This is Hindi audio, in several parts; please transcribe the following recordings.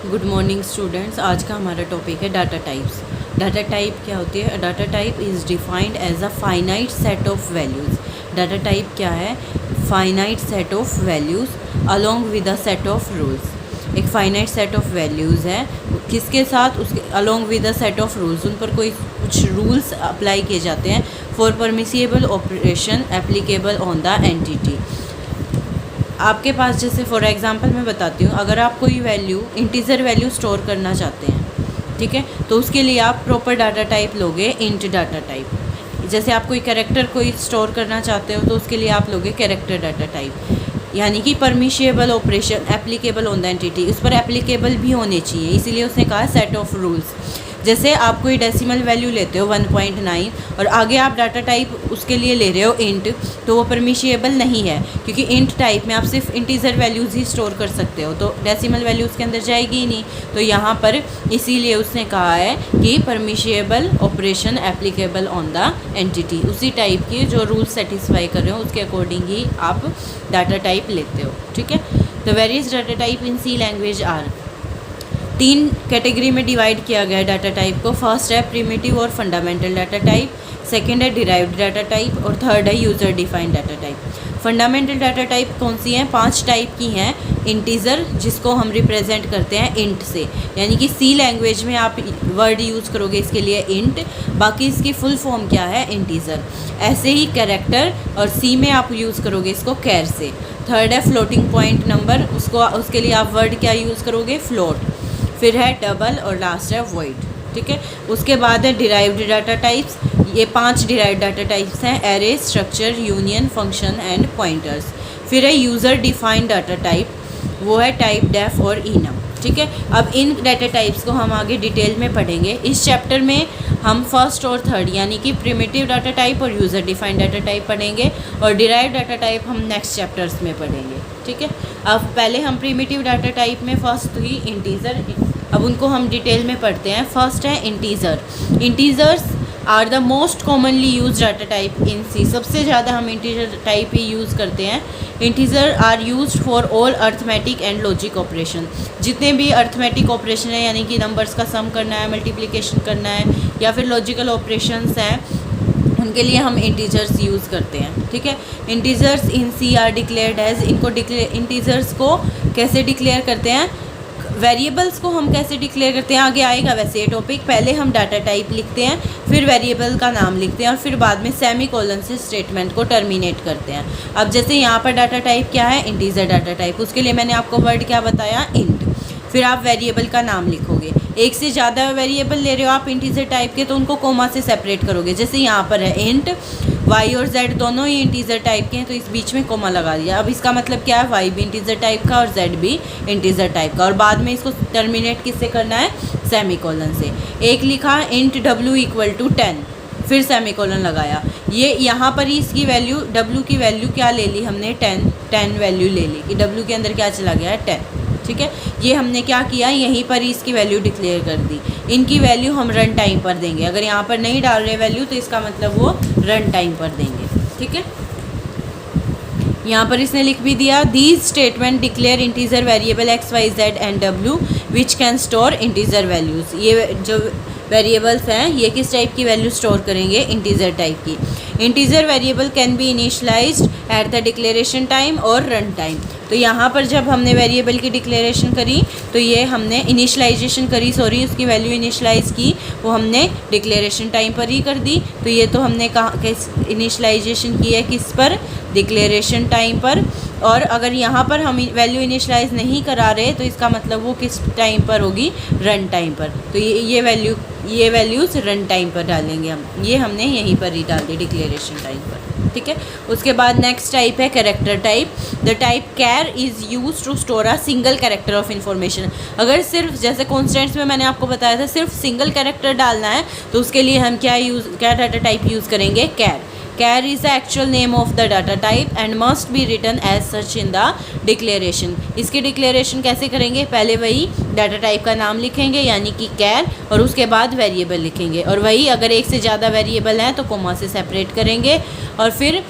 Good morning students. आज का हमारा टॉपिक है डाटा टाइप्स। डाटा टाइप क्या होती है? Data type is defined as a finite set of values. Data type क्या है? Finite set of values along with a set of rules. एक फाइनाइट सेट ऑफ वैल्यूज़ है, किसके साथ? उसके along with a set of rules, उन पर कोई कुछ रूल्स अप्लाई किए जाते हैं for permissible operation applicable on the entity. आपके पास जैसे फॉर एग्जांपल मैं बताती हूँ, अगर आप कोई वैल्यू इंटीजर वैल्यू स्टोर करना चाहते हैं, ठीक है, तो उसके लिए आप प्रॉपर डाटा टाइप लोगे इंट डाटा टाइप। जैसे आप कोई कैरेक्टर कोई स्टोर करना चाहते हो तो उसके लिए आप लोगे कैरेक्टर डाटा टाइप, यानी कि permissible operation applicable on the entity, उस पर एप्लीकेबल भी होने चाहिए, इसीलिए उसने कहा सेट ऑफ रूल्स। जैसे आप कोई डेसिमल वैल्यू लेते हो 1.9 और आगे आप डाटा टाइप उसके लिए ले रहे हो इंट, तो वो परमिशिएबल नहीं है, क्योंकि इंट टाइप में आप सिर्फ इंटीजर वैल्यूज़ ही स्टोर कर सकते हो, तो डेसिमल वैल्यू उसके अंदर जाएगी ही नहीं। तो यहाँ पर इसीलिए उसने कहा है कि permissible operation applicable on the entity, उसी टाइप की जो रूल सेटिस्फाई कर रहे हो उसके अकॉर्डिंग ही आप डाटा टाइप लेते हो, ठीक है। The various data type in C language are, 3 category में डिवाइड किया गया है डाटा टाइप को। फर्स्ट है प्रिमिटिव और फंडामेंटल डाटा टाइप, सेकंड है डिराइव्ड डाटा टाइप और थर्ड है user defined data type. Fundamental data type कौन सी हैं? 5 टाइप की हैं। इंटीजर, जिसको हम रिप्रेजेंट करते हैं इंट से, यानी कि सी लैंग्वेज में आप वर्ड यूज़ करोगे इसके लिए इंट, बाकी इसकी फुल फॉर्म क्या है? इंटीजर। ऐसे ही कैरेक्टर, और सी में आप यूज़ करोगे इसको कैर से। थर्ड है फ्लोटिंग पॉइंट नंबर, उसके लिए आप वर्ड क्या यूज़ करोगे? फ्लोट। फिर है डबल और लास्ट है वॉइड, ठीक है। उसके बाद है डिराइव्ड डाटा टाइप्स। ये 5 डिराइव्ड डाटा टाइप्स हैं: array, structure, union, function and pointers. फिर है यूज़र डिफाइंड डाटा टाइप, वो है टाइप, डेफ और इनम, ठीक है। अब इन डाटा टाइप्स को हम आगे डिटेल में पढ़ेंगे। इस चैप्टर में हम फर्स्ट और थर्ड यानी कि प्रिमिटिव डाटा टाइप और यूज़र डिफाइंड डाटा टाइप पढ़ेंगे, और डिराइव्ड डाटा टाइप हम नेक्स्ट चैप्टर्स में पढ़ेंगे, ठीक है। अब पहले हम प्रिमिटिव डाटा टाइप में फर्स्ट ही इंटीजर, अब उनको हम डिटेल में पढ़ते हैं। फर्स्ट है integer. Integers are the most commonly use data type in C, सबसे ज़्यादा हम इंटीजर टाइप ही यूज़ करते हैं। Integer are used for all arithmetic and logic operation, जितने भी अर्थमेटिक ऑपरेशन है यानी कि नंबर्स का सम करना है, मल्टीप्लिकेशन करना है, या फिर लॉजिकल ऑपरेशंस हैं, उनके लिए हम इंटीजर्स यूज़ करते हैं, ठीक है। Integers in C are declared as, integers को कैसे डिक्लेयर करते हैं? वेरिएबल्स को हम कैसे डिक्लेयर करते हैं आगे आएगा वैसे ये टॉपिक। पहले हम डाटा टाइप लिखते हैं, फिर वेरिएबल का नाम लिखते हैं, और फिर बाद में सेमी कोलन से स्टेटमेंट को टर्मिनेट करते हैं। अब जैसे यहाँ पर डाटा टाइप क्या है? इंटीजर डाटा टाइप, उसके लिए मैंने आपको वर्ड क्या बताया? इंट। फिर आप वेरिएबल का नाम लिखोगे। एक से ज़्यादा वेरिएबल ले रहे हो आप इंटीजर टाइप के, तो उनको कोमा से सेपरेट करोगे। जैसे यहाँ पर है इंट, वाई और जेड दोनों ही इंटीजर टाइप के हैं, तो इस बीच में कोमा लगा दिया। अब इसका मतलब क्या है? वाई भी इंटीजर टाइप का और जेड भी इंटीजर टाइप का, और बाद में इसको टर्मिनेट किससे करना है? सेमी कोलन से। एक लिखा इंट डब्ल्यू इक्वल टू 10, फिर सेमी कोलन लगाया। ये यहाँ पर ही इसकी वैल्यू, डब्ल्यू की वैल्यू क्या ले ली हमने? 10 वैल्यू ले ली कि डब्ल्यू के अंदर क्या चला गया है? 10, ठीक है। ये हमने क्या किया? यहीं पर ही इसकी वैल्यू डिक्लेयर कर दी। इनकी वैल्यू हम रन टाइम पर देंगे। अगर यहाँ पर नहीं डाल रहे वैल्यू तो इसका मतलब वो रन टाइम पर देंगे, ठीक है। यहाँ पर इसने लिख भी दिया, these statement declare integer variable X Y Z and W which can store integer values. ये जो वेरिएबल्स हैं ये किस टाइप की वैल्यू स्टोर करेंगे? इंटीजर टाइप की। Integer variable can be initialized at the declaration time और रन टाइम। तो यहाँ पर जब हमने वेरिएबल की डिक्लेरेशन करी तो ये हमने इनिशियलाइजेशन करी, सॉरी उसकी वैल्यू इनिशियलाइज की, वो हमने डिक्लेरेशन टाइम पर ही कर दी। तो ये तो हमने कहा इनिशियलाइजेशन की है किस पर? डिक्लेरेशन टाइम पर। और अगर यहाँ पर हम वैल्यू इनिशियलाइज नहीं करा रहे तो इसका मतलब वो किस टाइम पर होगी? रन टाइम पर। तो ये वैल्यूज़ रन टाइम पर डालेंगे हम, ये हमने यहीं पर ही डाल दी डिक्लेरेशन टाइम पर, ठीक है। उसके बाद नेक्स्ट टाइप है character type. The type char is use to store a single character of information. अगर सिर्फ जैसे कॉन्स्टेंट्स में मैंने आपको बताया था सिर्फ सिंगल कैरेक्टर डालना है, तो उसके लिए हम क्या डाटा टाइप यूज़ करेंगे? कैर। Char is the actual name of the data type and must be written as such in the declaration। इसकी डिक्लेरेशन कैसे करेंगे? पहले वही डाटा टाइप का नाम लिखेंगे यानी कि char, और उसके बाद वेरिएबल लिखेंगे, और वही अगर एक से ज़्यादा वेरिएबल हैं तो कोमा से सेपरेट करेंगे, और फिर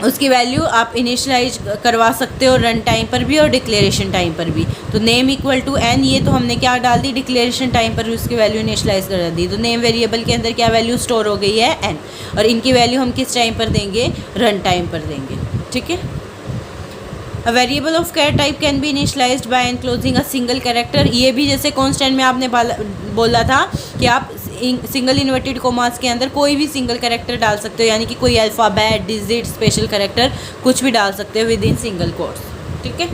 उसकी वैल्यू आप इनिशलाइज करवा सकते हो रन टाइम पर भी और डिक्लेरेशन टाइम पर भी। तो नेम इक्वल टू एन, ये तो हमने क्या डाल दी, डिक्लेरेशन टाइम पर उसकी वैल्यू इनिशलाइज कर दी। तो नेम वेरिएबल के अंदर क्या वैल्यू स्टोर हो गई है, एन, और इनकी वैल्यू हम किस टाइम पर देंगे, रन टाइम पर देंगे। ठीक है। A variable of char type can be initialized by enclosing a single character. ये भी जैसे कॉन्स्टेंट में आपने बोला था कि आप सिंगल इन्वर्टेड कोमास के अंदर कोई भी सिंगल कैरेक्टर डाल सकते हो, यानी कि कोई अल्फ़ाबेट, डिजिट, स्पेशल कैरेक्टर कुछ भी डाल सकते हो विद इन सिंगल कोट्स। ठीक है।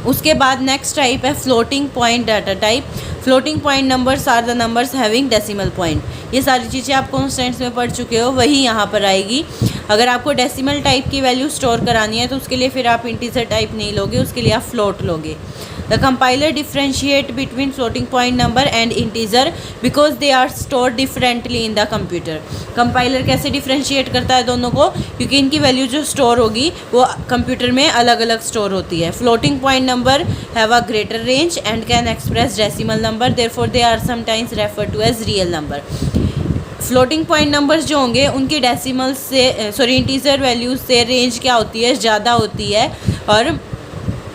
उसके बाद नेक्स्ट टाइप है floating point data type. Floating point numbers are the numbers having decimal point. ये सारी चीज़ें आप कॉन्स्टेंट्स में पढ़ चुके हो, वही यहाँ पर आएगी। अगर आपको डेसिमल टाइप की वैल्यू स्टोर करानी है तो उसके लिए फिर आप इंटीजर टाइप नहीं लोगे, उसके लिए आप फ्लोट लोगे। The compiler differentiate between floating point number and integer because they are store differently in the computer. Compiler कैसे डिफ्रेंशिएट करता है दोनों को, क्योंकि इनकी वैल्यू जो स्टोर होगी वो कंप्यूटर में अलग अलग स्टोर होती है। Floating point number have a greater range and can express decimal number, therefore they are sometimes refer to as real number. Floating point numbers जो होंगे उनकी डेसिमल से इंटीजर वैल्यूज से रेंज क्या होती है, ज़्यादा होती है, और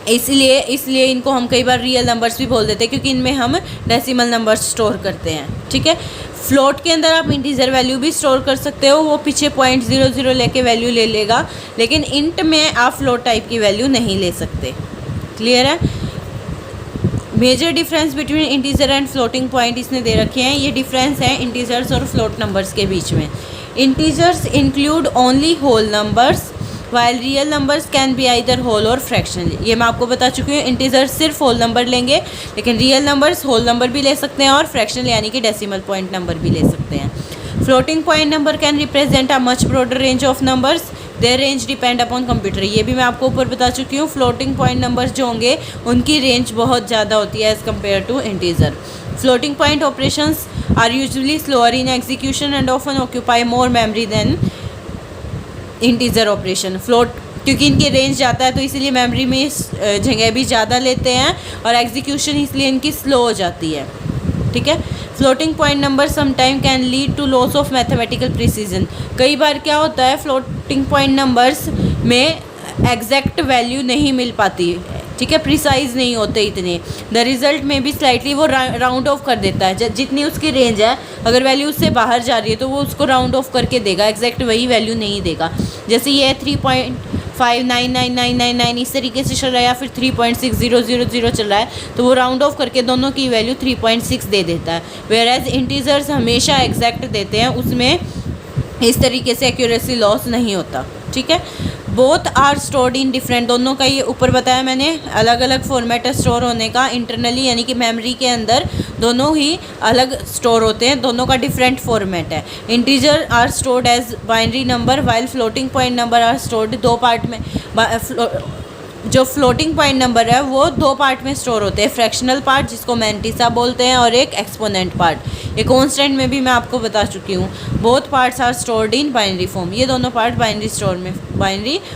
इसलिए इनको हम कई बार रियल नंबर्स भी बोल देते हैं, क्योंकि इनमें हम डेसिमल नंबर्स स्टोर करते हैं। ठीक है। फ्लोट के अंदर आप इंटीजर वैल्यू भी स्टोर कर सकते हो, वो पीछे 0.00 लेके वैल्यू ले लेगा, लेकिन इंट में आप फ्लोट टाइप की वैल्यू नहीं ले सकते। क्लियर है। Major difference between integer and floating point इसने दे रखे हैं। ये डिफरेंस है इंटीजर्स और फ्लोट नंबर्स के बीच में। Integers include only whole numbers while real numbers can be either whole or fractional. ये मैं आपको बता चुकी हूँ, इंटीजर्स सिर्फ होल नंबर लेंगे, लेकिन रियल नंबर्स होल नंबर भी ले सकते हैं और फ्रैक्शनल यानी कि डेसिमल पॉइंट नंबर भी ले सकते हैं। Floating point number can represent a much broader range of numbers, their range depend upon computer. ये भी मैं आपको ऊपर बता चुकी हूँ। फ्लोटिंग पॉइंट नंबर्स जो होंगे उनकी रेंज बहुत ज़्यादा होती है as compare to integer. Floating point operations are usually slower in execution and often occupy more memory than integer operation. Float क्योंकि इनकी रेंज ज़्यादा है तो इसीलिए मेमोरी में जगह भी ज़्यादा लेते हैं, और एग्जीक्यूशन इसलिए इनकी स्लो हो जाती है। ठीक है। Floating point number sometime can lead to loss of mathematical precision. कई बार क्या होता है, फ्लोटिंग पॉइंट नंबर्स में एग्जैक्ट वैल्यू नहीं मिल पाती। ठीक है, प्रिसाइज नहीं होते इतने। द रिजल्ट में भी स्लाइटली वो राउंड ऑफ कर देता है। जितनी उसकी रेंज है, अगर वैल्यू उससे बाहर जा रही है तो वो उसको राउंड ऑफ करके देगा, एग्जैक्ट वही वैल्यू नहीं देगा। जैसे ये 3.599999 इस तरीके से चल रहा है, या फिर 3.6000 चल रहा है, तो वो राउंड ऑफ करके दोनों की वैल्यू 3.6 दे देता है। वेयर एज इंटीजर्स हमेशा एग्जैक्ट देते हैं, उसमें इस तरीके से एक्यूरेसी लॉस नहीं होता। ठीक है। Both are stored in different, दोनों का ये ऊपर बताया मैंने अलग अलग फॉर्मेट है स्टोर होने का। इंटरनली यानी कि मेमोरी के अंदर दोनों ही अलग स्टोर होते हैं, दोनों का डिफरेंट फॉर्मेट है। Integer are stored as binary number while floating point number are stored दो पार्ट में। जो फ्लोटिंग पॉइंट नंबर है वो दो पार्ट में स्टोर होते हैं, फ्रैक्शनल पार्ट जिसको मैंटिसा बोलते हैं और एक एक्सपोनेंट पार्ट। ये कॉन्स्टेंट में भी मैं आपको बता चुकी हूँ। Both parts are stored in binary form, ये दोनों पार्ट बाइनरी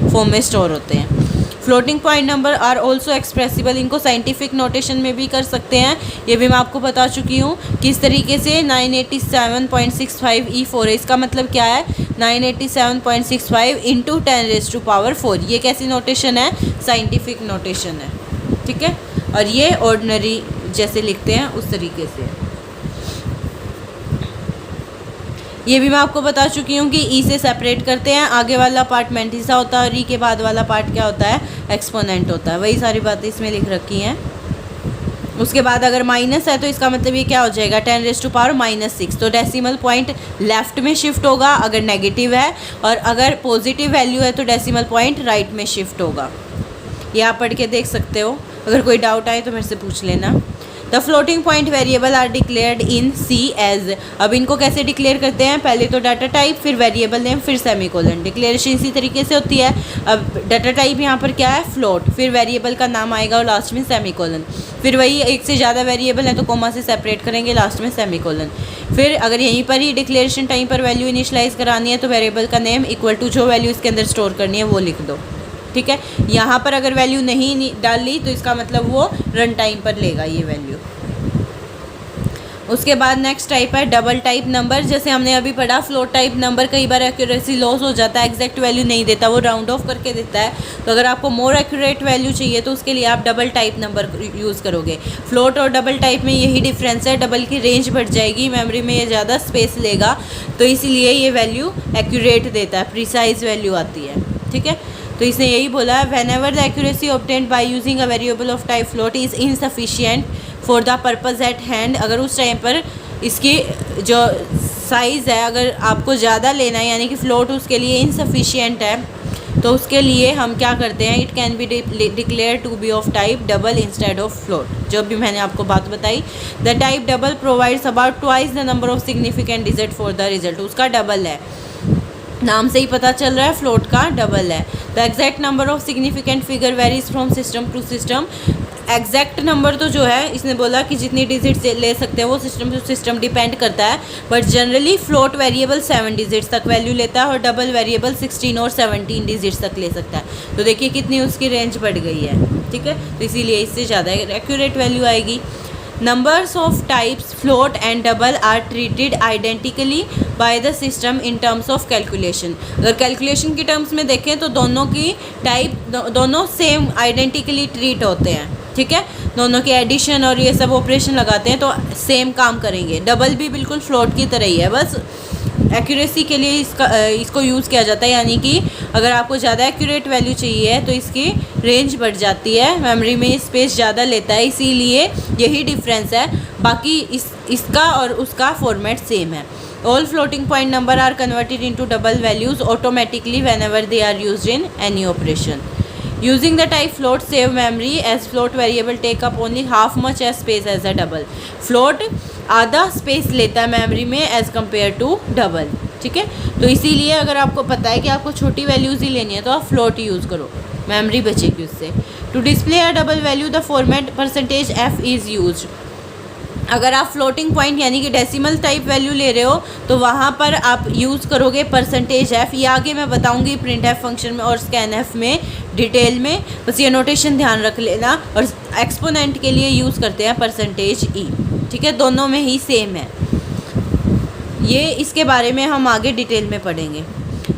फॉर्म में स्टोर होते हैं। Floating point number are also expressible, इनको साइंटिफिक नोटेशन में भी कर सकते हैं, ये भी मैं आपको बता चुकी हूँ किस तरीके से। 987.65 E4 है, इसका मतलब क्या है, 987.65 इंटू 10⁴ ये कैसी नोटेशन है, साइंटिफिक नोटेशन है। ठीक है। और ये ऑर्डिनरी जैसे लिखते हैं उस तरीके से। ये भी मैं आपको बता चुकी हूँ कि ई से सेपरेट करते हैं, आगे वाला पार्ट मैंटिसा होता है और ई के बाद वाला पार्ट क्या होता है, एक्सपोनेंट होता है। वही सारी बातें इसमें लिख रखी हैं। उसके बाद अगर माइनस है तो इसका मतलब ये क्या हो जाएगा, 10⁻⁻6। तो डेसिमल पॉइंट लेफ्ट में शिफ्ट होगा अगर नेगेटिव है, और अगर पॉजिटिव वैल्यू है तो डेसिमल पॉइंट राइट में शिफ्ट होगा। ये आप पढ़ के देख सकते हो, अगर कोई डाउट आए तो मेरे से पूछ लेना। The floating point variable are declared in C as. अब इनको कैसे डिक्लेयर करते हैं, पहले तो डाटा टाइप, फिर वेरिएबल नेम, फिर सेमीकोलन। डिक्लेरेशन इसी तरीके से होती है। अब डाटा टाइप यहाँ पर क्या है, फ्लोट, फिर वेरिएबल का नाम आएगा और लास्ट में सेमीकोलन। फिर वही एक से ज़्यादा वेरिएबल है तो कोमा से सेपरेट करेंगे, लास्ट में सेमीकोलन। फिर अगर यहीं पर ही डिक्लेरेशन टाइम पर वैल्यू इनिशलाइज करानी है तो वेरिएबल का नेम इक्वल टू जो वैल्यू इसके अंदर स्टोर करनी है वो लिख दो। ठीक है। यहाँ पर अगर वैल्यू नहीं डाली तो इसका मतलब वो रन टाइम पर लेगा ये वैल्यू। उसके बाद नेक्स्ट टाइप है डबल टाइप नंबर। जैसे हमने अभी पढ़ा फ्लोट टाइप नंबर कई बार एक्यूरेसी लॉस हो जाता है, एग्जैक्ट वैल्यू नहीं देता, वो राउंड ऑफ करके देता है। तो अगर आपको मोर एक्यूरेट वैल्यू चाहिए तो उसके लिए आप डबल टाइप नंबर यूज़ करोगे। फ्लोट और डबल टाइप में यही डिफरेंस है, डबल की रेंज बढ़ जाएगी, मेमोरी में ये ज़्यादा स्पेस लेगा, तो इसीलिए ये वैल्यू एक्यूरेट देता है, प्रिसाइज वैल्यू आती है। ठीक है, तो इसने यही बोला है when ever the accuracy obtained by using a variable of type float is insufficient for the purpose eight hand. अगर उस टाइम पर इसकी जो साइज़ है अगर आपको ज़्यादा लेना है, यानी कि फ्लोट उसके लिए इनसफिशिएंट है, तो उसके लिए हम क्या करते हैं, it can be declare to be of type double instead of float. जो भी मैंने आपको बात बताई, the type double provides about twice the number of significant digit for the result. उसका डबल है, नाम से ही पता चल रहा है फ्लोट का डबल है। The exact number of significant figure varies from system to system. Exact number तो जो है इसने बोला कि जितनी डिजिट्स ले सकते हैं वो सिस्टम टू सिस्टम डिपेंड करता है, but generally float variable 7 digits तक वैल्यू लेता है और डबल वेरिएबल 16 और 17 डिजिट्स तक ले सकता है। तो देखिए कितनी उसकी रेंज बढ़ गई है। ठीक है, तो इसीलिए इससे ज़्यादा एक्यूरेट वैल्यू आएगी। Numbers of types float and double are treated identically by the system in terms of calculation। अगर कैलकुलेशन की टर्म्स में देखें तो दोनों की टाइप दोनों सेम आइडेंटिकली ट्रीट होते हैं। ठीक है, दोनों की एडिशन और ये सब ऑपरेशन लगाते हैं तो सेम काम करेंगे। डबल भी बिल्कुल फ्लोट की तरह ही है, बस एक्यूरेसी के लिए इसको यूज़ किया जाता है, यानी कि अगर आपको ज़्यादा एक्यूरेट वैल्यू चाहिए तो इसकी रेंज बढ़ जाती है, मेमोरी में स्पेस ज़्यादा लेता है, इसीलिए यही डिफरेंस है। बाकी इसका और उसका फॉर्मेट सेम है। All floating point number are converted into double values automatically whenever they are used in any operation. Using the type float save memory as float variable take up only half much as space as a double। float आधा स्पेस लेता है मेमोरी में एज़ कम्पेयर टू डबल। ठीक है, तो इसीलिए अगर आपको पता है कि आपको छोटी वैल्यूज़ ही लेनी है तो आप फ्लोट यूज़ करो, मेमोरी बचेगी उससे। To display a double value the format percentage F is use. अगर आप फ्लोटिंग पॉइंट यानी कि डेसिमल टाइप वैल्यू ले रहे हो तो वहाँ पर आप यूज़ करोगे परसेंटेज एफ। ये आगे मैं बताऊँगी प्रिंट एफ फंक्शन में और स्कैन एफ में डिटेल में, बस ये नोटेशन ध्यान रख लेना। और एक्सपोनेंट के लिए यूज़ करते हैं परसेंटेज ई। ठीक है, दोनों में ही सेम है, ये इसके बारे में हम आगे डिटेल में पढ़ेंगे।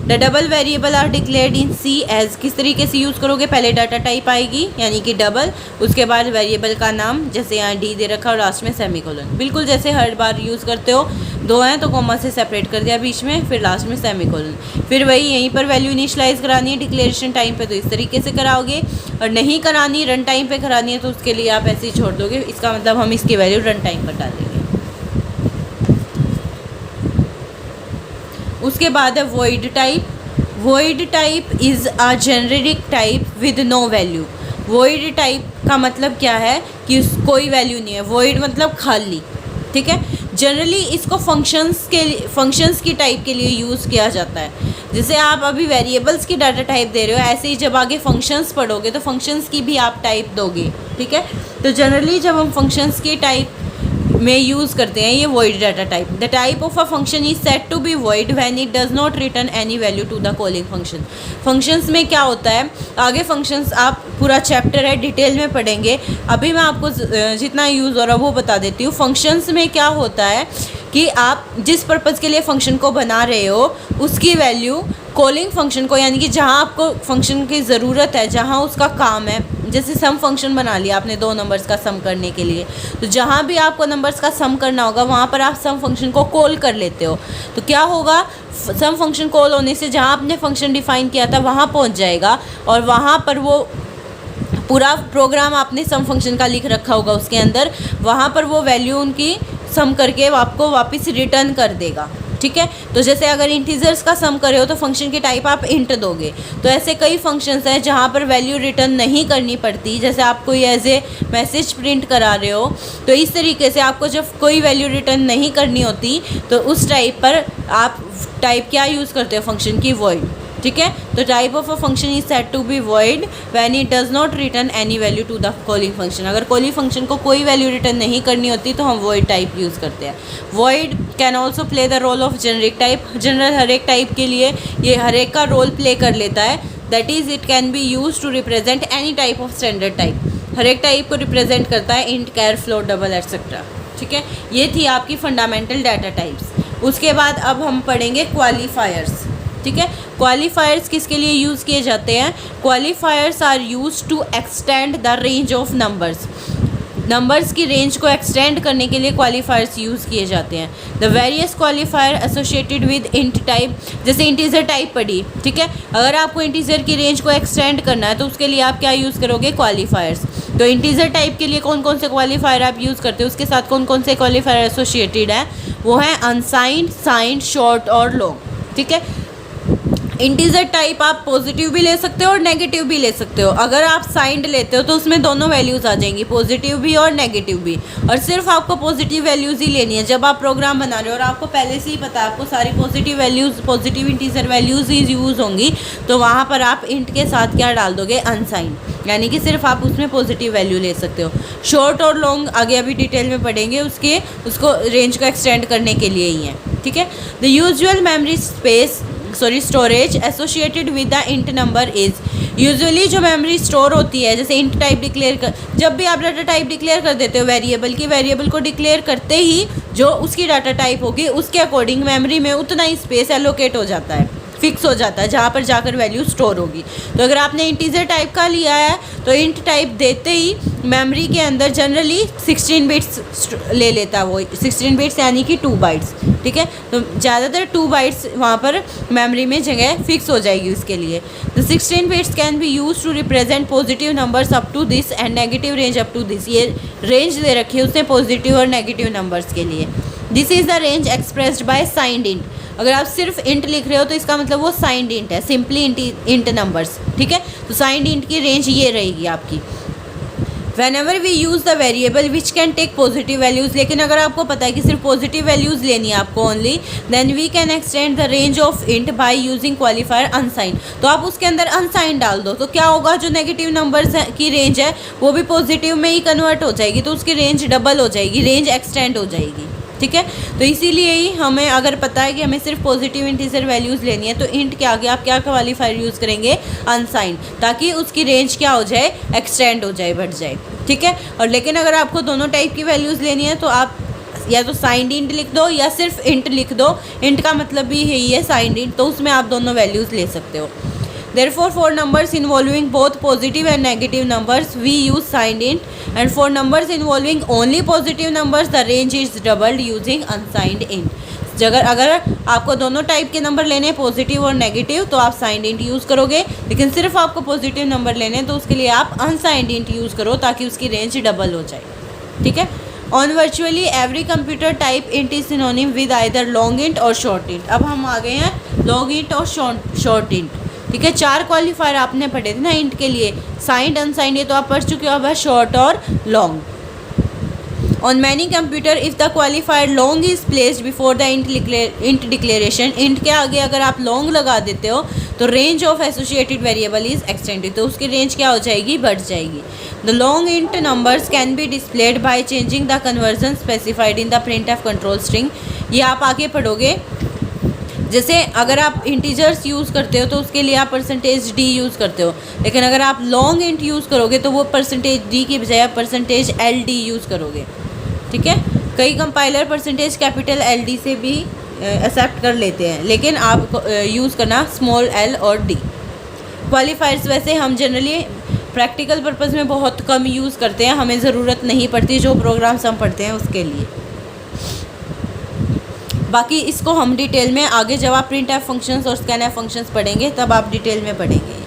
The double variable are declared in C as. किस तरीके से यूज़ करोगे, पहले डाटा टाइप आएगी यानी कि डबल, उसके बाद वेरिएबल का नाम, जैसे यहाँ डी दे रखा और लास्ट में सेमीकोलन, बिल्कुल जैसे हर बार यूज़ करते हो। दो हैं तो कॉमा से सेपरेट कर दिया बीच में, फिर लास्ट में सेमीकोलन। फिर वही यहीं पर वैल्यू इनिशियलाइज करानी है डिक्लेरेशन टाइम पे तो इस तरीके से कराओगे, और नहीं करानी रन टाइम पे करानी है तो उसके लिए आप ऐसे ही छोड़ दोगे। इसका मतलब हम इसकी वैल्यू रन टाइम पर डालेंगे। उसके बाद है void type. Void type is a generic type with no value. Void type का मतलब क्या है कि कोई वैल्यू नहीं है, वॉइड मतलब खाली। ठीक है, जनरली इसको फंक्शंस की टाइप के लिए यूज़ किया जाता है। जैसे आप अभी वेरिएबल्स की डाटा टाइप दे रहे हो, ऐसे ही जब आगे फंक्शंस पढ़ोगे तो फंक्शंस की भी आप टाइप दोगे। ठीक है, तो जनरली जब हम फंक्शंस की टाइप में यूज़ करते हैं ये void data type. The type of a function is set to be void when it does not return any value to the calling function. Functions में क्या होता है, आगे फंक्शंस आप पूरा चैप्टर है डिटेल में पढ़ेंगे, अभी मैं आपको जितना यूज़ हो रहा है वो बता देती हूँ। फंक्शंस में क्या होता है कि आप जिस पर्पज़ के लिए फ़ंक्शन को बना रहे हो उसकी वैल्यू कॉलिंग फंक्शन को, यानी कि जहाँ आपको फंक्शन की ज़रूरत है, जहाँ उसका काम है, जैसे सम फंक्शन बना लिया आपने दो नंबर्स का सम करने के लिए, तो जहाँ भी आपको नंबर्स का सम करना होगा वहाँ पर आप सम फंक्शन को कॉल कर लेते हो। तो क्या होगा, सम फंक्शन कॉल होने से जहाँ आपने फंक्शन डिफ़ाइन किया था वहाँ पहुँच जाएगा, और वहाँ पर वो पूरा प्रोग्राम आपने सम फंक्शन का लिख रखा होगा उसके अंदर, वहाँ पर वो वैल्यू उनकी सम करके आपको वापस रिटर्न कर देगा। ठीक है, तो जैसे अगर इंटीजर्स का सम करे हो तो फंक्शन की टाइप आप इंट दोगे। तो ऐसे कई फंक्शंस हैं जहाँ पर वैल्यू रिटर्न नहीं करनी पड़ती, जैसे आप कोई एज ए मैसेज प्रिंट करा रहे हो, तो इस तरीके से आपको जब कोई वैल्यू रिटर्न नहीं करनी होती तो उस टाइप पर आप टाइप क्या यूज़ करते हो, फंक्शन की वॉइड। ठीक है, तो type of a function is set to be void when it does not return any value to the calling function. अगर कॉलिंग फंक्शन को कोई वैल्यू रिटर्न नहीं करनी होती तो हम वॉइड टाइप यूज़ करते हैं। Void can also play the role of generic type. General हर एक टाइप के लिए ये हर एक का रोल प्ले कर लेता है। That is it can be use to represent any type of standard type. हर एक टाइप को रिप्रेजेंट करता है, int, char, float, double etcetera. ठीक है, ये थी आपकी फंडामेंटल डाटा टाइप्स। उसके बाद अब हम पढ़ेंगे क्वालिफायर्स। ठीक है, क्वालिफायर्स किसके लिए यूज़ किए जाते हैं? Qualifiers are use to extend the range of numbers. Numbers की रेंज को एक्सटेंड करने के लिए क्वालिफायर्स यूज़ किए जाते हैं। The various qualifier associated with int type, जैसे इंटीजर टाइप पढ़ी, ठीक है, अगर आपको इंटीजर की रेंज को एक्सटेंड करना है तो उसके लिए आप क्या यूज़ करोगे? क्वालिफायर्स। तो इंटीजर टाइप के लिए कौन कौन से क्वालिफायर आप यूज़ करते हो, उसके साथ कौन कौन से क्वालिफायर एसोसिएटेड है? वो है अनसाइंड, साइंड, शॉर्ट और लॉन्ग। ठीक है, इंटीजर टाइप आप पॉजिटिव भी ले सकते हो और नेगेटिव भी ले सकते हो। अगर आप साइंड लेते हो तो उसमें दोनों वैल्यूज़ आ जाएंगी, पॉजिटिव भी और नेगेटिव भी, और सिर्फ आपको पॉजिटिव वैल्यूज़ ही लेनी है। जब आप प्रोग्राम बना रहे हो और आपको पहले से ही पता है आपको सारी positive values, positive integer values ही यूज़ होंगी, तो वहाँ पर आप इंट के साथ क्या डाल दोगे? अनसाइंड, यानी कि सिर्फ आप उसमें पॉजिटिव वैल्यू ले सकते हो। शॉर्ट और लॉन्ग आगे अभी डिटेल में पढ़ेंगे, उसको रेंज को एक्सटेंड करने के लिए ही है। ठीक है, the usual memory storage associated with the int number is, usually जो मेमोरी स्टोर होती है, जैसे इंट टाइप डिक्लेयर कर, जब भी आप डाटा टाइप डिक्लेयर कर देते हो वेरिएबल की, वेरिएबल को डिक्लेयर करते ही जो उसकी डाटा टाइप होगी उसके अकॉर्डिंग मेमोरी में उतना ही स्पेस एलोकेट हो जाता है, फिक्स हो जाता है, जहाँ पर जाकर वैल्यू स्टोर होगी। तो अगर आपने इंटीजर टाइप का लिया है तो इंट टाइप देते ही मेमोरी के अंदर जनरली 16 बिट्स ले लेता है, वो 16 बिट्स यानी कि 2 बाइट्स। ठीक है, तो ज़्यादातर 2 बाइट्स वहाँ पर मेमोरी में जगह फिक्स हो जाएगी उसके लिए। The 16 bits can be use to represent positive numbers up to this and negative range up to this. ये रेंज दे रखी है उसने पॉजिटिव और नेगेटिव नंबर्स के लिए। This is the range expressed by signed int. अगर आप सिर्फ इंट लिख रहे हो तो इसका मतलब वो साइंड इंट है, सिंपली इंट नंबर्स। ठीक है, तो साइंड इंट की रेंज ये रहेगी आपकी। Whenever we use the variable which can take positive values, लेकिन अगर आपको पता है कि सिर्फ पॉजिटिव वैल्यूज़ लेनी है आपको only, then we can extend the range of int by using qualifier unsigned। तो आप उसके अंदर अनसाइंड डाल दो, तो क्या होगा? जो नेगेटिव नंबर्स की रेंज है वो भी पॉजिटिव में ही कन्वर्ट हो जाएगी, तो उसकी रेंज डबल हो जाएगी, रेंज एक्सटेंड हो जाएगी। ठीक है, तो इसीलिए ही हमें अगर पता है कि हमें सिर्फ पॉजिटिव इंटीजर वैल्यूज़ लेनी है तो इंट के आगे आप क्या क्वालिफायर यूज़ करेंगे? अनसाइंड, ताकि उसकी रेंज क्या हो जाए? एक्सटेंड हो जाए, बढ़ जाए। ठीक है, और लेकिन अगर आपको दोनों टाइप की वैल्यूज़ लेनी है तो आप या तो साइंड इंट लिख दो या सिर्फ इंट लिख दो। इंट का मतलब भी यही है साइंड इंट, तो उसमें आप दोनों वैल्यूज़ ले सकते हो। Therefore, for numbers involving both positive and negative numbers, we use signed int, and for numbers involving only positive numbers, the range is doubled using unsigned int। अगर आपको दोनों टाइप के नंबर लेने हैं, पॉजिटिव और नेगेटिव, तो आप साइंड इंट यूज़ करोगे, लेकिन सिर्फ आपको पॉजिटिव नंबर लेने हैं तो उसके लिए आप अनसाइंड इंट यूज़ करो ताकि उसकी रेंज डबल हो जाए। ठीक है, on virtually every computer type int is synonym with either long int और शॉर्ट इंट। अब हम आ गए हैं लॉन्ग इंट और शॉर्ट इंट। ठीक है, 4 क्वालिफायर आपने पढ़े थे ना इंट के लिए, साइंड, अनसाइंड, ये तो आप पढ़ चुके हो। अब है शॉर्ट और long. On many computer if the qualifier long is placed before the int declaration, int के आगे अगर आप लॉन्ग लगा देते हो तो range of associated variable is extended, तो उसकी रेंज क्या हो जाएगी? बढ़ जाएगी। The long int numbers can be displayed by changing the conversion specified in the printf control string. ये आप आगे पढ़ोगे। जैसे अगर आप इंटीजर्स यूज़ करते हो तो उसके लिए आप परसेंटेज डी यूज़ करते हो, लेकिन अगर आप लॉन्ग इंट यूज़ करोगे तो वो परसेंटेज डी की बजाय आप परसेंटेज एल डी यूज़ करोगे। ठीक है, कई compiler percentage capital L D से भी एक्सेप्ट कर लेते हैं, लेकिन आप यूज़ करना स्मॉल एल और डी। क्वालिफायर्स वैसे हम जनरली प्रैक्टिकल पर्पज़ में बहुत कम यूज़ करते हैं, हमें ज़रूरत नहीं पड़ती जो प्रोग्राम्स हम पढ़ते हैं उसके लिए। बाकी इसको हम डिटेल में आगे जब आप प्रिंट एफ फंक्शंस और स्कैन एफ फंक्शंस पढ़ेंगे तब आप डिटेल में पढ़ेंगे।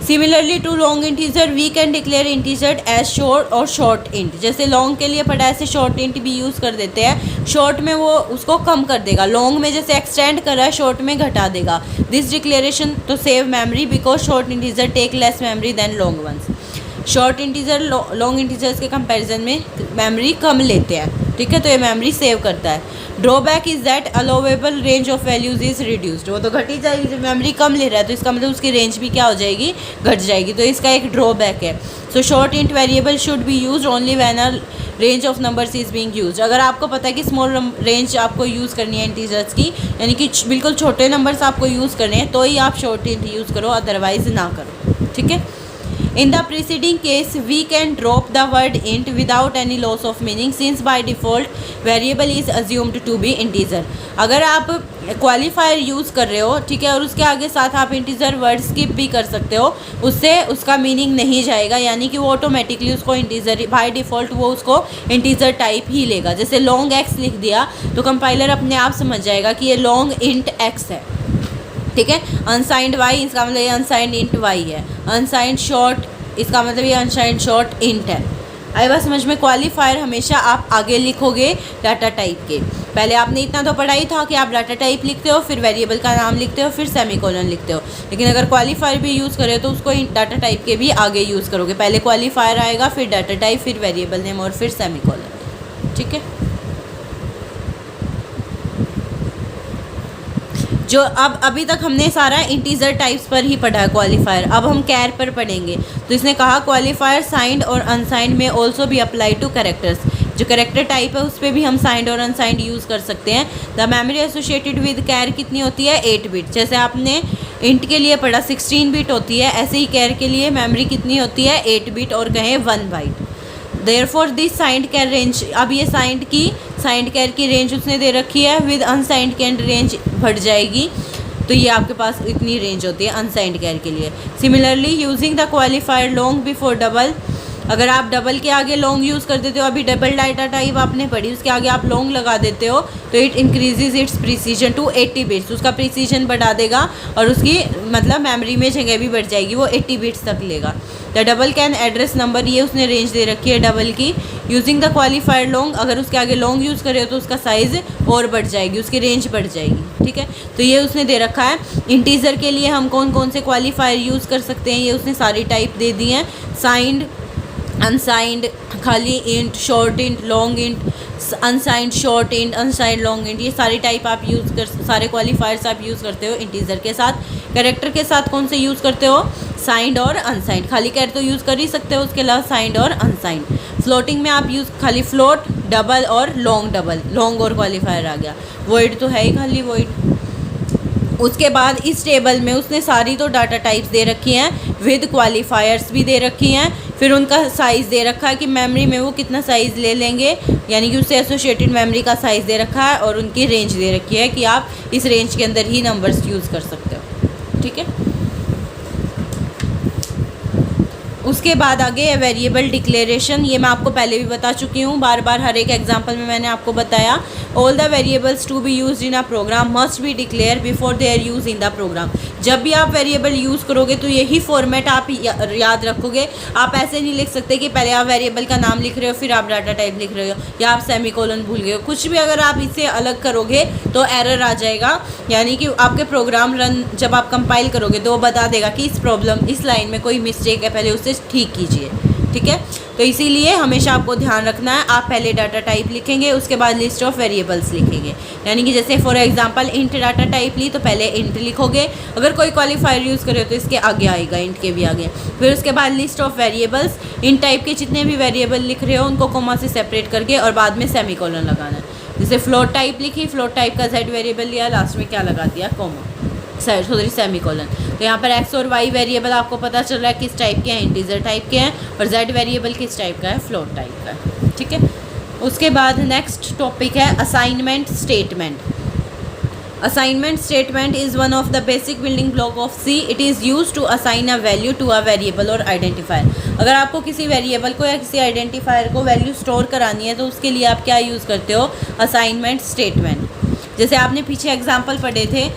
Similarly to long integer we can declare integer as short और शॉर्ट इंट। जैसे लॉन्ग के लिए पढ़ा ऐसे शॉर्ट इंट भी यूज़ कर देते हैं। शॉर्ट में वो उसको कम कर देगा, लॉन्ग में जैसे एक्सटेंड कर रहा है शॉर्ट में घटा देगा। This declaration to save memory because short integer take less memory than long ones. Short integer long integers के कंपैरिजन में मेमोरी कम लेते हैं। ठीक है, तो ये मेमोरी सेव करता है। Drawback is that allowable range of values is reduced. वो तो घट ही जाएगी, जब मेमोरी कम ले रहा है तो इसका मतलब उसकी रेंज भी क्या हो जाएगी? घट जाएगी, तो इसका एक ड्रॉबैक है। So short int variable should be use only when a range of numbers is being used. अगर आपको पता है कि स्मॉल रेंज आपको यूज़ करनी है इंटीजर्स की, यानी कि बिल्कुल छोटे नंबर्स आपको यूज़ करने हैं, तो ही आप शॉर्ट इंट यूज़ करो, अदरवाइज ना करो। ठीक है, In the preceding case, we can drop the word int without any loss of meaning since by default variable is assumed to be integer. अगर आप क्वालिफायर यूज़ कर रहे हो, ठीक है, और उसके आगे साथ आप इंटीजर वर्ड स्किप भी कर सकते हो, उससे उसका मीनिंग नहीं जाएगा, यानी कि वो ऑटोमेटिकली उसको इंटीजर बाय डिफ़ॉल्ट वो उसको इंटीजर टाइप ही लेगा। जैसे लॉन्ग एक्स लिख दिया तो कंपाइलर अपने आप समझ जाएगा कि ये लॉन्ग इंट एक्स है, ठीक है। अनसाइंड वाई, इसका मतलब ये अनसाइंड इंट वाई है। अनसाइंड शॉर्ट, इसका मतलब ये अनसाइंड शॉर्ट इंट है। आई बात समझ में। क्वालिफायर हमेशा आप आगे लिखोगे डाटा टाइप के। पहले आपने इतना तो पढ़ा ही था कि आप डाटा टाइप लिखते हो, फिर वेरिएबल का नाम लिखते हो, फिर सेमीकोलन लिखते हो, लेकिन अगर क्वालिफायर भी यूज़ करें तो उसको डाटा टाइप के भी आगे यूज़ करोगे। पहले क्वालिफायर आएगा, फिर डाटा टाइप, फिर वेरिएबल नेम और फिर सेमीकोलन, ठीक है। जो अब अभी तक हमने सारा इंटीजर टाइप्स पर ही पढ़ा है क्वालिफायर, अब हम कैर पर पढ़ेंगे। तो इसने कहा क्वालिफायर साइंड और अनसाइंड में ऑल्सो भी अप्लाई टू कैरेक्टर्स। जो कैरेक्टर टाइप है उस पर भी हम साइंड और अनसाइंड यूज़ कर सकते हैं। द मेमोरी एसोसिएटेड विद कैर कितनी होती है? 8 बिट। जैसे आपने इंट के लिए पढ़ा 16 बिट होती है, ऐसे ही कैर के लिए मेमोरी कितनी होती है? 8 बिट और कहें 1 byte. Therefore this signed char range, अब ये साइंड कैर की रेंज उसने दे रखी है, विद अनसाइंड कैर रेंज बढ़ जाएगी, तो ये आपके पास इतनी रेंज होती है अनसाइंड कैर के लिए। Similarly using the qualifier long before double, अगर आप डबल के आगे लॉन्ग यूज़ कर देते हो, अभी डबल डाटा टाइप आपने पढ़ी, उसके आगे आप लॉन्ग लगा देते हो, तो it increases its precision to 80 bits. उसका प्रिसीजन बढ़ा देगा और उसकी मतलब मेमोरी में जगह भी बढ़ जाएगी, वो 80 बिट्स तक लेगा। The double can address number, ये उसने रेंज दे रखी है डबल की। यूजिंग द क्वालिफायर लॉन्ग, अगर उसके आगे लॉन्ग यूज़ करे हो तो उसका साइज़ और बढ़ जाएगी, उसकी रेंज बढ़ जाएगी, ठीक है। तो ये उसने दे रखा है। इंटीजर के लिए हम कौन कौन से क्वालिफायर यूज़ कर सकते हैं, ये उसने सारी टाइप दे दी हैं। साइंड, अनसाइंड, खाली int, short int, long int, unsigned short int, unsigned long int, ये सारी टाइप आप यूज़ कर, सारे क्वालिफायर्स आप यूज़ करते हो इंटीजर के साथ। कैरेक्टर के साथ कौन से यूज़ करते हो? साइंड और अनसाइंड। खाली कैर तो यूज़ कर ही सकते हो, उसके अलावा साइंड और अनसाइंड। फ्लोटिंग में आप यूज़ खाली फ्लोट, डबल और लॉन्ग, डबल लॉन्ग और क्वालिफायर आ गया। वॉइड तो है ही खाली वॉइड। उसके बाद इस टेबल में उसने सारी तो डाटा टाइप्स दे रखी हैं, विद क्वालिफायर्स भी दे रखी हैं, फिर उनका साइज़ दे रखा है कि मेमोरी में वो कितना साइज़ ले लेंगे, यानी कि उससे एसोसिएटेड मेमोरी का साइज़ दे रखा है, और उनकी रेंज दे रखी है कि आप इस रेंज के अंदर ही नंबर्स यूज़ कर सकते हो, ठीक है। उसके बाद आगे है वेरिएबल डिक्लेरेशन। ये मैं आपको पहले भी बता चुकी हूँ, बार बार हर एक एग्जांपल में मैंने आपको बताया। All the variables to be used in a program must be declare before their use in the program. जब भी आप वेरिएबल यूज़ करोगे तो यही फॉर्मेट आप याद रखोगे। आप ऐसे नहीं लिख सकते कि पहले आप वेरिएबल का नाम लिख रहे हो फिर आप डाटा टाइप लिख रहे हो, या आप सेमीकोलन भूल गए हो। कुछ भी अगर आप इससे अलग करोगे तो एरर आ जाएगा, यानी कि आपके प्रोग्राम रन जब आप कंपाइल करोगे तो वो बता देगा कि इस प्रॉब्लम, इस लाइन में कोई मिस्टेक है, पहले उससे ठीक कीजिए, ठीक है। तो इसीलिए हमेशा आपको ध्यान रखना है, आप पहले डाटा टाइप लिखेंगे, उसके बाद लिस्ट ऑफ वेरिएबल्स लिखेंगे। यानी कि जैसे for example int data type ली तो पहले इंट लिखोगे, अगर कोई क्वालिफायर यूज़ करे तो इसके आगे आएगा, इंट के भी आगे। फिर उसके बाद list of variables, in type के जितने भी वेरिएबल लिख रहे हो उनको कोमा से सेपरेट करके और बाद में सेमीकोलन लगाना है। जैसे फ्लोट टाइप लिखी, फ्लोट टाइप का जेड वेरिएबल लिया, लास्ट में क्या लगा दिया? Comma, sorry semicolon. तो यहाँ पर एक्स और वाई वेरिएबल आपको पता चल रहा है किस टाइप के हैं, इंटीजर टाइप के हैं, और जेड वेरिएबल किस टाइप का है? फ्लोट टाइप का है, ठीक है। उसके बाद नेक्स्ट टॉपिक है assignment statement. Assignment statement is one of the basic building block of C. It is use to assign a value to a variable और आइडेंटिफायर। अगर आपको किसी वेरिएबल को या किसी आइडेंटिफायर को वैल्यू स्टोर करानी है तो उसके लिए आप क्या यूज़ करते हो? Assignment statement. जैसे आपने पीछे एग्जाम्पल पढ़े थे,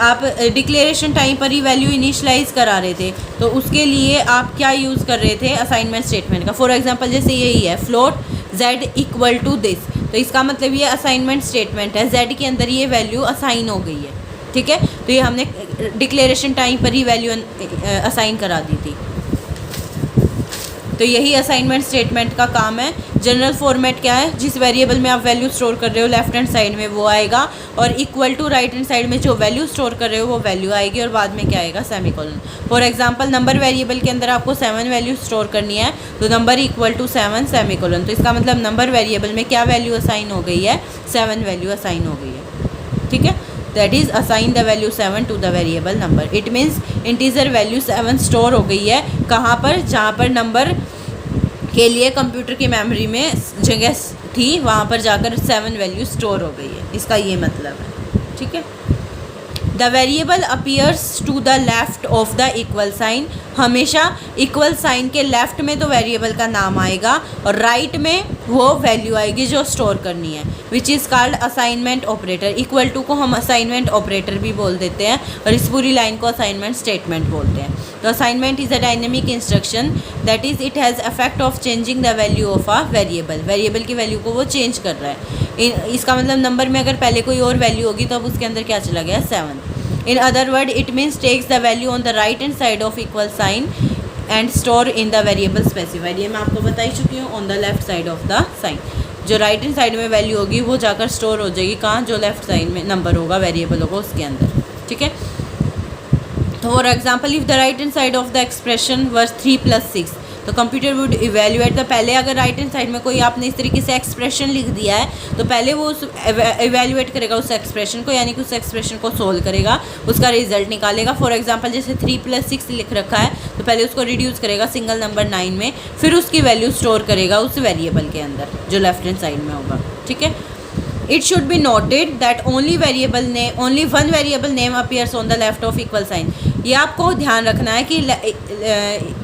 आप डिक्लेरेशन टाइम पर ही वैल्यू इनिशलाइज करा रहे थे, तो उसके लिए आप क्या यूज़ कर रहे थे? असाइनमेंट स्टेटमेंट का। फॉर एग्जांपल जैसे यही है float z equal to this, तो इसका मतलब ये असाइनमेंट स्टेटमेंट है, z के अंदर ये वैल्यू असाइन हो गई है, ठीक है। तो ये हमने डिक्लेरेशन टाइम पर ही वैल्यू असाइन करा दी थी। तो यही असाइनमेंट स्टेटमेंट का काम है। जनरल फॉर्मेट क्या है? जिस वेरिएबल में आप वैल्यू स्टोर कर रहे हो लेफ्ट हैंड साइड में वो आएगा, और equal to right hand side में जो वैल्यू स्टोर कर रहे हो वो वैल्यू आएगी, और बाद में क्या आएगा? Semicolon. For example number variable के अंदर आपको 7 वैल्यू स्टोर करनी है, तो नंबर इक्वल टू 7 सेमीकोलन। तो इसका मतलब नंबर वेरिएबल में क्या वैल्यू असाइन हो गई है? 7 वैल्यू असाइन हो गई है, ठीक है। That is assign the value 7 to the variable number. It means integer value 7 store हो गई है कहाँ पर, जहाँ पर नंबर के लिए कंप्यूटर की मेमोरी में जगह थी, वहाँ पर जाकर 7 वैल्यू स्टोर हो गई है, इसका ये मतलब है। ठीक है। The variable appears to the left of the equal sign, हमेशा इक्वल साइन के लेफ्ट में तो वेरिएबल का नाम आएगा और राइट में वो वैल्यू आएगी जो स्टोर करनी है, which is called assignment operator. Equal to को हम असाइनमेंट ऑपरेटर भी बोल देते हैं और इस पूरी लाइन को असाइनमेंट स्टेटमेंट बोलते हैं। तो assignment is a dynamic instruction that is it has effect of changing the value of a variable. Variable की वैल्यू को वो चेंज कर रहा है। इसका मतलब नंबर में अगर पहले कोई और वैल्यू होगी तो अब उसके अंदर क्या चला गया, 7। In other word it means takes the value on the right hand side of equal sign and store in the variable specified. ये मैं आपको बता ही चुकी हूँ, on the left side of the sign. जो राइट हैंड साइड में वैल्यू होगी वो जाकर स्टोर हो जाएगी कहाँ, जो लेफ्ट साइड में नंबर होगा, वेरिएबल होगा उसके अंदर। ठीक है। तो for example if the right hand side of the expression was 3 + 6, तो कंप्यूटर वुड इवेल्युएट द, पहले अगर राइट हैंड साइड में कोई आपने इस तरीके से एक्सप्रेशन लिख दिया है तो पहले वो उस इवेल्युएट करेगा उस एक्सप्रेशन को, यानी कि उस एक्सप्रेशन को सोल्व करेगा, उसका रिजल्ट निकालेगा। फॉर एग्जांपल जैसे 3 + 6 लिख रखा है तो पहले उसको रिड्यूस करेगा सिंगल नंबर 9 में, फिर उसकी वैल्यू स्टोर करेगा उस वेरिएबल के अंदर जो लेफ्ट हैंड साइड में होगा। ठीक है। It should be noted that only one variable name appears on the left of equal sign. ये आपको ध्यान रखना है कि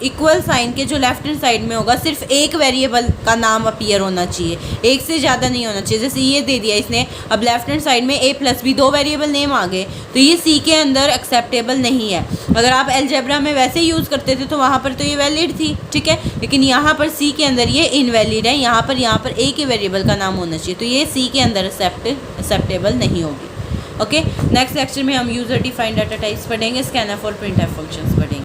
इक्वल साइन के जो लेफ्ट हैंड साइड में होगा सिर्फ एक वेरिएबल का नाम अपीयर होना चाहिए, एक से ज़्यादा नहीं होना चाहिए। जैसे ये दे दिया इसने, अब लेफ्ट हैंड साइड में a + b 2 वेरिएबल नेम आ गए तो ये C के अंदर एक्सेप्टेबल नहीं है। अगर आप अलजेब्रा में वैसे यूज़ करते थे तो वहाँ पर तो ये वैलिड थी, ठीक है, लेकिन यहाँ पर C के अंदर ये इनवैलिड है। यहाँ पर एक ही वेरिएबल का नाम होना चाहिए, तो ये C के अंदर एक्सेप्टेबल नहीं होगी। ओके, नेक्स्ट लेक्चर में हम यूज़र डिफाइंड डाटा टाइप्स पढ़ेंगे, स्कैनफ और प्रिंटफ फंक्शंस पढ़ेंगे।